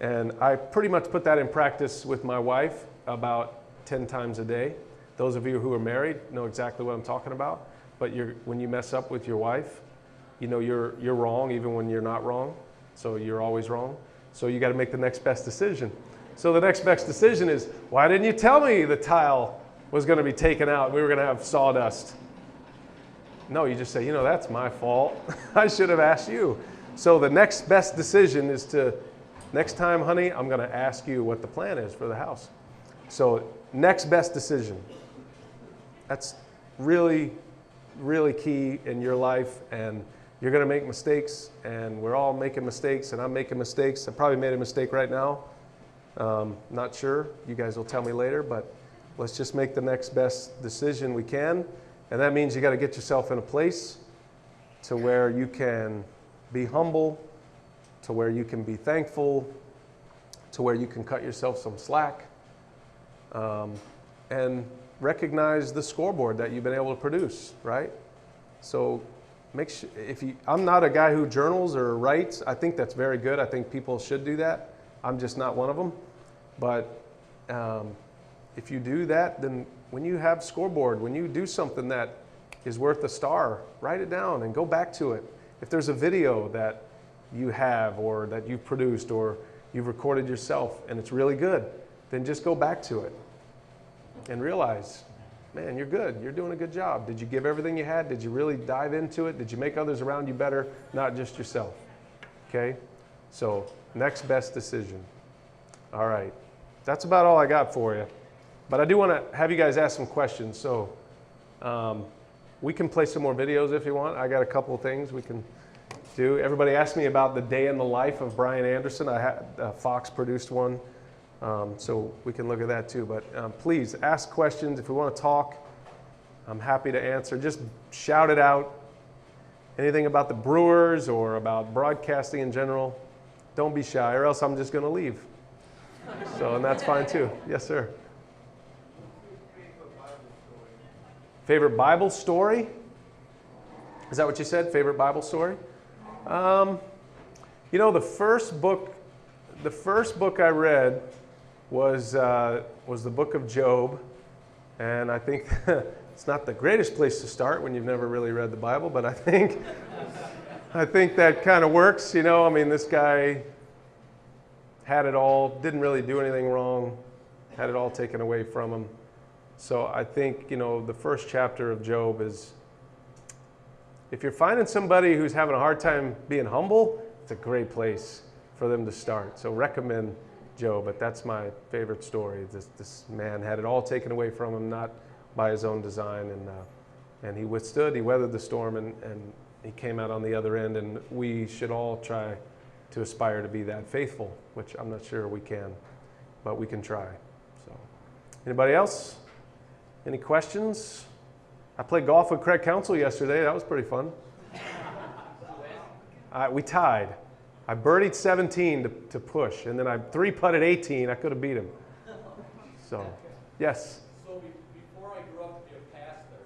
And I pretty much put that in practice with my wife about 10 times a day. Those of you who are married know exactly what I'm talking about. But when you mess up with your wife, you know you're wrong even when you're not wrong. So you're always wrong. So you got to make the next best decision. So the next best decision is, why didn't you tell me the tile was going to be taken out and we were going to have sawdust? No, you just say, you know, that's my fault. I should have asked you. So the next best decision is to, next time, honey, I'm going to ask you what the plan is for the house. So next best decision. That's really, really key in your life. And you're going to make mistakes. And we're all making mistakes. And I'm making mistakes. I probably made a mistake right now. Not sure. You guys will tell me later. But let's just make the next best decision we can. And that means you got to get yourself in a place to where you can be humble, to where you can be thankful, to where you can cut yourself some slack, and recognize the scoreboard that you've been able to produce, right? So make sure, I'm not a guy who journals or writes. I think that's very good. I think people should do that. I'm just not one of them. But if you do that, then when you have scoreboard, when you do something that is worth a star, write it down and go back to it. If there's a video that you have or that you've produced or you've recorded yourself and it's really good, then just go back to it and realize, man, you're good. You're doing a good job. Did you give everything you had? Did you really dive into it? Did you make others around you better, not just yourself? Okay? So next best decision. All right. That's about all I got for you. But I do want to have you guys ask some questions. So we can play some more videos if you want. I got a couple of things we can do. Everybody asked me about the day in the life of Brian Anderson. I had Fox produced one. So we can look at that too. But please ask questions. If we want to talk, I'm happy to answer. Just shout it out. Anything about the Brewers or about broadcasting in general, don't be shy or else I'm just going to leave. So, and that's fine too. Yes, sir. Favorite Bible story? Is that what you said? Favorite Bible story? You know, the first book I read was the book of Job, and I think it's not the greatest place to start when you've never really read the Bible, but I think that kind of works. You know, I mean, this guy had it all, didn't really do anything wrong, had it all taken away from him. So I think, you know, the first chapter of Job is, if you're finding somebody who's having a hard time being humble, it's a great place for them to start. So recommend Job, but that's my favorite story. This man had it all taken away from him, not by his own design, and he withstood, he weathered the storm, and he came out on the other end, and we should all try to aspire to be that faithful, which I'm not sure we can, but we can try. So, anybody else? Any questions? I played golf with Craig Counsell yesterday. That was pretty fun. We tied. I birdied 17 to push, and then I 3-putted 18. I could have beat him. So, yes? So before I grew up to be a pastor,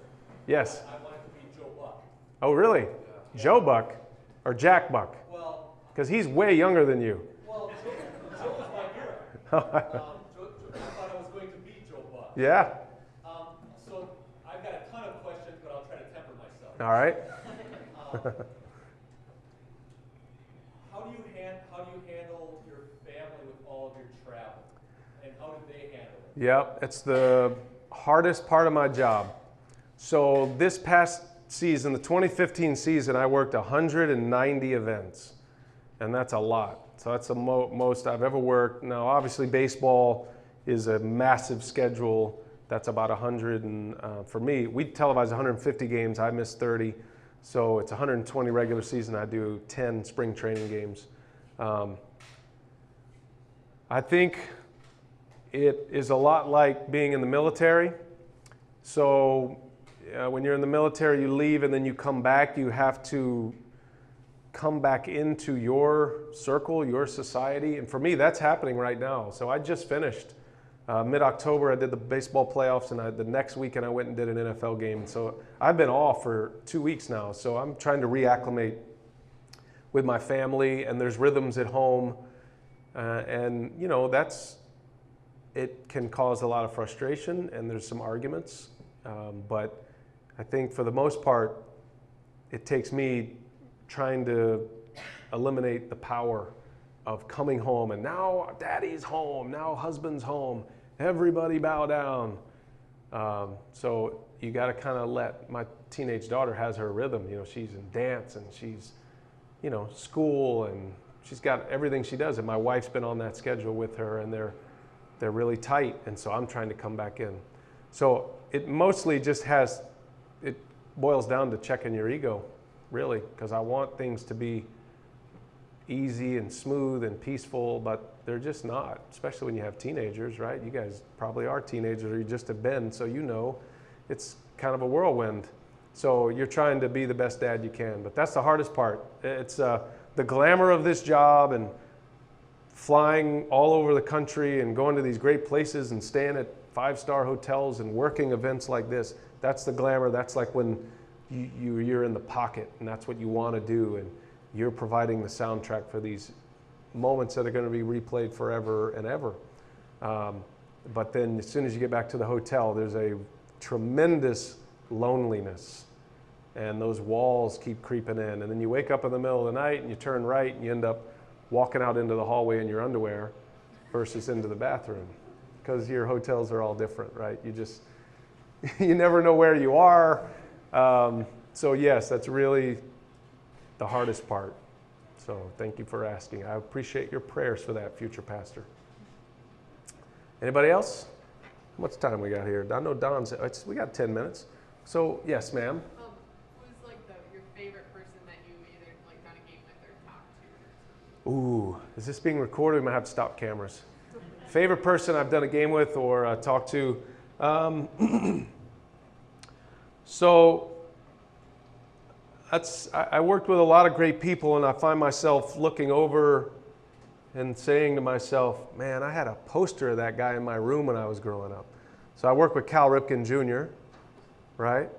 yes. I wanted to be Joe Buck. Oh, really? Joe Buck or Jack Buck? Well, Because he's way younger than you. well, Joe was my hero. I thought I was going to beat Joe Buck. Yeah. So I've got a ton of questions, but I'll try to temper myself. All right. How do you handle your family with all of your travel, and how did they handle it? Yep, it's the hardest part of my job. So this past season, the 2015 season, I worked 190 events, and that's a lot. So that's the most I've ever worked. Now, obviously, baseball is a massive schedule. That's about 100, and for me, we televise 150 games. I missed 30, so it's 120 regular season. I do 10 spring training games. I think it is a lot like being in the military. So when you're in the military, you leave and then you come back. You have to come back into your circle, your society. And for me, that's happening right now. So I just finished. Mid-October, I did the baseball playoffs, and the next weekend I went and did an NFL game. So I've been off for 2 weeks now. So I'm trying to reacclimate with my family, and there's rhythms at home. And, you know, it can cause a lot of frustration, and there's some arguments. But I think for the most part, it takes me trying to eliminate the power of coming home, and now daddy's home, now husband's home, everybody bow down. So you got to kind of let, my teenage daughter has her rhythm. You know, she's in dance, and she's, you know, school, and she's got everything she does. And my wife's been on that schedule with her, and they're really tight. And so I'm trying to come back in. So it mostly just it boils down to checking your ego, really, because I want things to be easy and smooth and peaceful, but they're just not, especially when you have teenagers, right? You guys probably are teenagers, or you just have been, so you know it's kind of a whirlwind. So you're trying to be the best dad you can, but that's the hardest part. It's the glamour of this job and flying all over the country and going to these great places and staying at 5-star hotels and working events like this. That's the glamour. That's like when you're in the pocket, and that's what you want to do, and you're providing the soundtrack for these moments that are going to be replayed forever and ever. But then as soon as you get back to the hotel, there's a tremendous loneliness, and those walls keep creeping in. And then you wake up in the middle of the night and you turn right and you end up walking out into the hallway in your underwear versus into the bathroom, because your hotels are all different, right? You never know where you are. So yes, that's really the hardest part. So thank you for asking. I appreciate your prayers for that, future pastor. Anybody else? How much time we got here? I know Don's, we got 10 minutes. So yes, ma'am. Who's like your favorite person that you either like done a game with or talked to? Ooh, is this being recorded? We might have to stop cameras. Favorite person I've done a game with or talked to? So I worked with a lot of great people, and I find myself looking over and saying to myself, man, I had a poster of that guy in my room when I was growing up. So I worked with Cal Ripken Jr., right?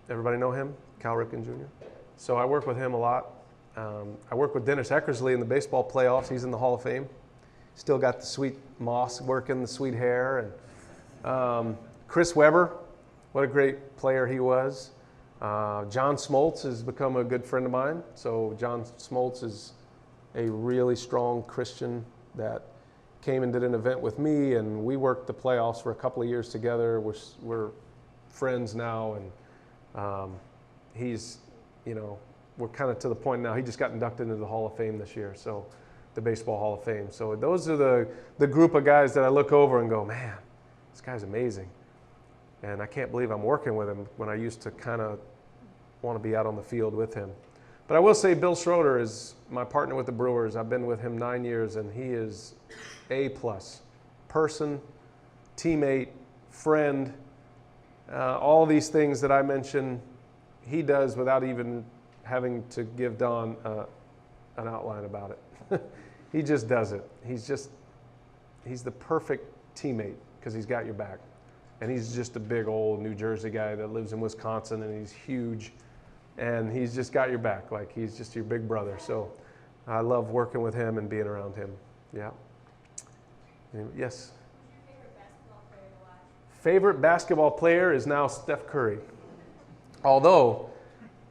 Everybody know him? Cal Ripken Jr.? So I work with him a lot. I work with Dennis Eckersley in the baseball playoffs. He's in the Hall of Fame. Still got the sweet moss working, the sweet hair. And Chris Webber, what a great player he was. John Smoltz has become a good friend of mine. So John Smoltz is a really strong Christian that came and did an event with me, and we worked the playoffs for a couple of years together. We're friends now, and he's, you know, we're kind of to the point now, he just got inducted into the Hall of Fame this year, so the Baseball Hall of Fame. So those are the group of guys that I look over and go, man, this guy's amazing. And I can't believe I'm working with him when I used to kind of want to be out on the field with him. But I will say Bill Schroeder is my partner with the Brewers. I've been with him 9 years, and he is A+. Person, teammate, friend, all these things that I mentioned, he does without even having to give Don an outline about it. He just does it. He's the perfect teammate because he's got your back. And he's just a big old New Jersey guy that lives in Wisconsin, and he's huge. and he's just got your back. Like, he's just your big brother. So I love working with him and being around him. Yeah. Yes? Favorite basketball player is now Steph Curry. Although,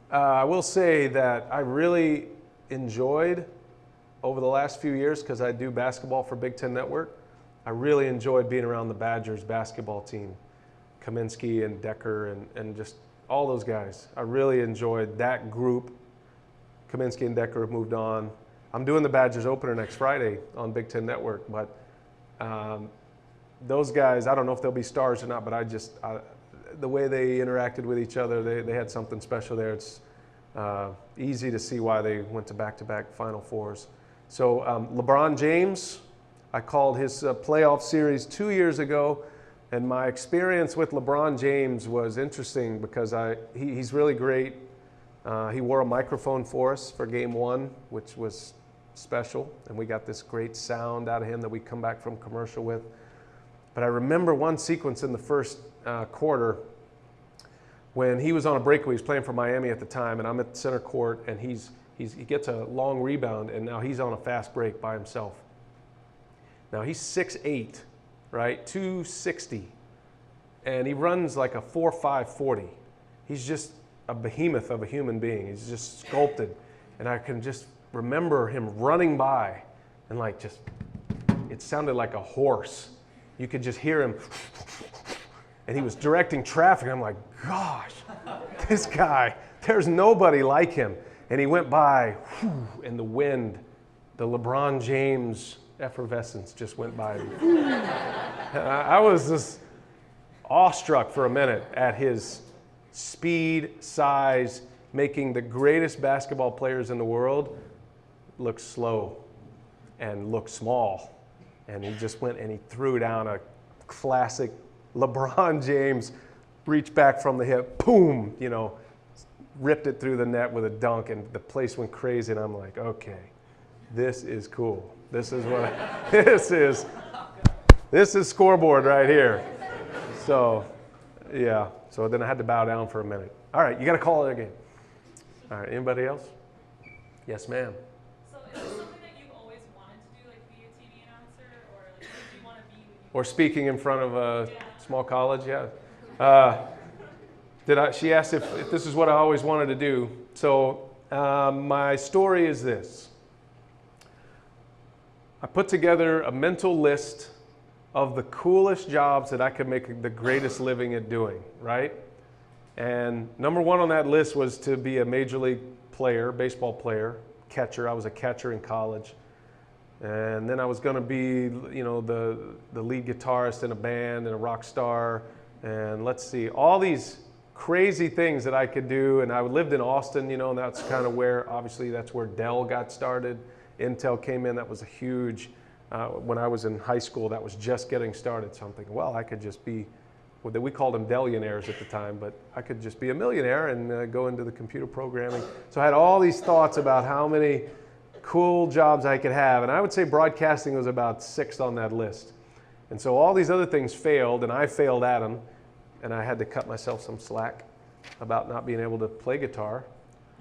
I will say that I really enjoyed, over the last few years, because I do basketball for Big Ten Network, I really enjoyed being around the Badgers basketball team. Kaminsky and Decker and just all those guys. I really enjoyed that group. Kaminsky and Decker have moved on. I'm doing the Badgers opener next Friday on Big Ten Network, but those guys, I don't know if they'll be stars or not, but the way they interacted with each other, they had something special there. It's easy to see why they went to back-to-back Final Fours. So LeBron James, I called his playoff series 2 years ago, and my experience with LeBron James was interesting because he's really great. He wore a microphone for us for game one, which was special, and we got this great sound out of him that we come back from commercial with. But I remember one sequence in the first quarter when he was on a breakaway. He was playing for Miami at the time, and I'm at center court, and he gets a long rebound, and now he's on a fast break by himself. Now he's 6'8", right, 260, and he runs like a 4.5 40. He's just a behemoth of a human being. He's just sculpted, and I can just remember him running by, and like just, it sounded like a horse. You could just hear him, and he was directing traffic. I'm like, gosh, this guy, there's nobody like him. And he went by, and the wind, the LeBron James effervescence just went by me. I was just awestruck for a minute at his speed, size, making the greatest basketball players in the world look slow and look small. And he just went and he threw down a classic LeBron James, reached back from the hip, boom, ripped it through the net with a dunk, and the place went crazy. And I'm like, okay, this is cool. This is what this is scoreboard right here. So, yeah. So then I had to bow down for a minute. All right, you got to call it again. All right, anybody else? Yes, ma'am. So is this something that you've always wanted to do, like be a TV announcer, or like do you want to be when you Or speaking in front of a small college, yeah. She asked if this is what I always wanted to do. So my story is this. I put together a mental list of the coolest jobs that I could make the greatest living at doing, right? And number one on that list was to be a major league player, baseball player, catcher. I was a catcher in college. And then I was going to be, the lead guitarist in a band and a rock star. And let's see, all these crazy things that I could do. And I lived in Austin, and that's kind of where, obviously, that's where Dell got started. Intel came in. That was a huge, when I was in high school, that was just getting started. So I'm thinking, well, I could just be, we called them Dellionaires at the time, but I could just be a millionaire and go into the computer programming. So I had all these thoughts about how many cool jobs I could have. And I would say broadcasting was about sixth on that list. And so all these other things failed, and I failed at them. And I had to cut myself some slack about not being able to play guitar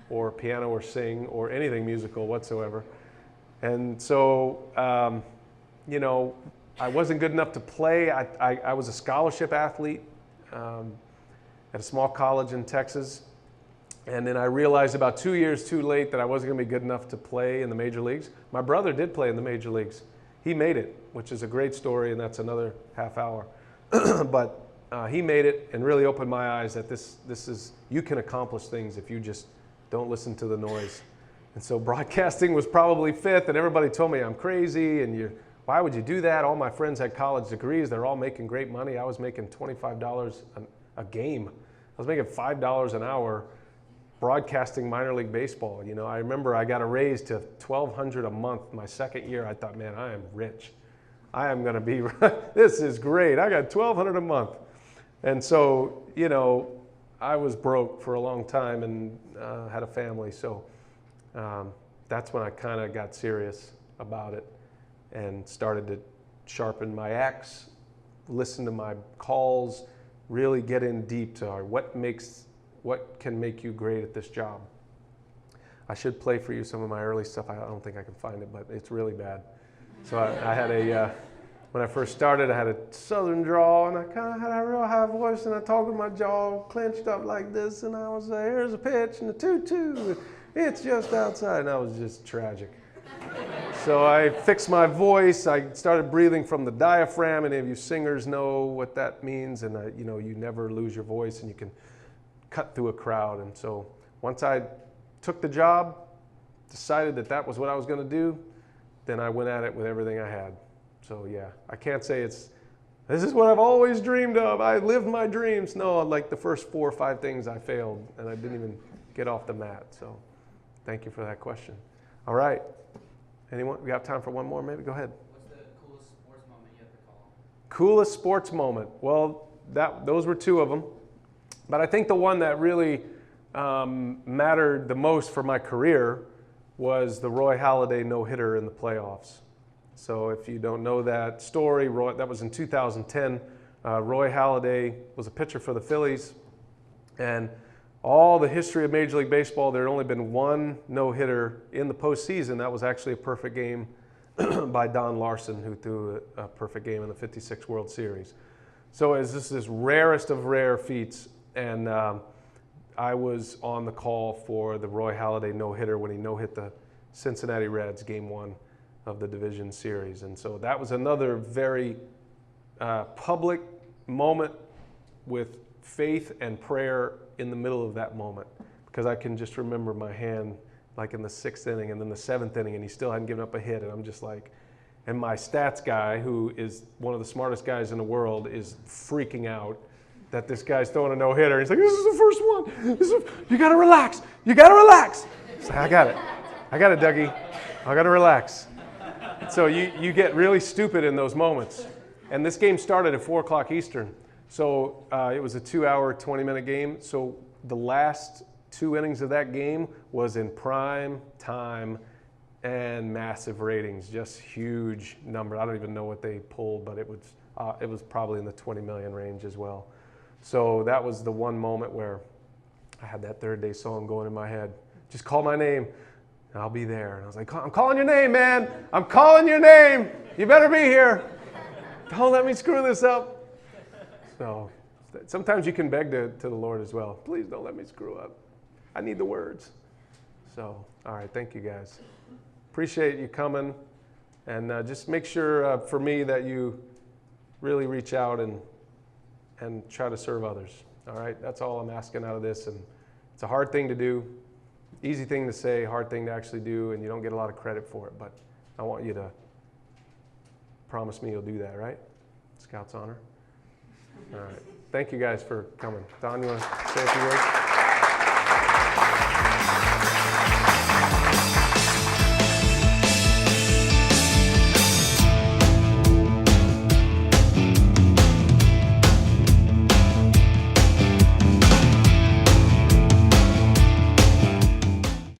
or piano or sing or anything musical whatsoever. And so, I wasn't good enough to play. I was a scholarship athlete at a small college in Texas. And then I realized about 2 years too late that I wasn't going to be good enough to play in the major leagues. My brother did play in the major leagues. He made it, which is a great story, and that's another half hour. But he made it and really opened my eyes that this is, you can accomplish things if you just don't listen to the noise. And so broadcasting was probably fifth, and everybody told me I'm crazy, and why would you do that? All my friends had college degrees. They're all making great money. I was making $25 a game. I was making $5 an hour broadcasting minor league baseball. I remember I got a raise to $1,200 a month my second year. I thought, man, I am rich. I am going to be, this is great. I got $1,200 a month. And so, I was broke for a long time and had a family. So that's when I kind of got serious about it and started to sharpen my axe, listen to my calls, really get in deep to what makes what can make you great at this job? I should play for you some of my early stuff. I don't think I can find it, but it's really bad. So I had when I first started, I had a southern drawl, and I kind of had a real high voice, and I talked with my jaw clenched up like this, and I was like, here's a pitch and a 2-2. It's just outside, and that was just tragic. So I fixed my voice. I started breathing from the diaphragm. Any of you singers know what that means, and you never lose your voice, and you can cut through a crowd. And so once I took the job, decided that was what I was going to do, then I went at it with everything I had. So yeah, I can't say this is what I've always dreamed of. I lived my dreams. No, like the first 4 or 5 things I failed, and I didn't even get off the mat. So thank you for that question. All right. Anyone? We have time for one more, maybe? Go ahead. What's the coolest sports moment you have to call? Coolest sports moment. Well, those were 2 of them. But I think the one that really mattered the most for my career was the Roy Halladay no-hitter in the playoffs. So if you don't know that story, that was in 2010. Roy Halladay was a pitcher for the Phillies. And all the history of Major League Baseball, there had only been 1 no-hitter in the postseason. That was actually a perfect game by Don Larson, who threw a perfect game in the '56 World Series. So it's this rarest of rare feats. And I was on the call for the Roy Halladay no-hitter when he no-hit the Cincinnati Reds Game 1 of the division series. And so that was another very public moment with faith and prayer in the middle of that moment, because I can just remember my hand like in the 6th inning and then the 7th inning, and he still hadn't given up a hit, and I'm just like, and my stats guy, who is one of the smartest guys in the world, is freaking out that this guy's throwing a no-hitter. He's like, this is the first one. You got to relax. You got to relax. Like, I got it, Dougie. I got to relax. So you get really stupid in those moments. And this game started at 4 o'clock Eastern. So it was a 2-hour, 20-minute game. So the last 2 innings of that game was in prime time and massive ratings, just huge number. I don't even know what they pulled, but it was probably in the 20 million range as well. So that was the one moment where I had that Third Day song going in my head. Just call my name, and I'll be there. And I was like, I'm calling your name, man. I'm calling your name. You better be here. Don't let me screw this up. So sometimes you can beg to the Lord as well. Please don't let me screw up. I need the words. So, all right, thank you guys. Appreciate you coming. And just make sure for me that you really reach out and try to serve others. All right, that's all I'm asking out of this. And it's a hard thing to do, easy thing to say, hard thing to actually do, and you don't get a lot of credit for it. But I want you to promise me you'll do that, right? Scout's honor. All right. Thank you guys for coming. Don, you want to say a few words?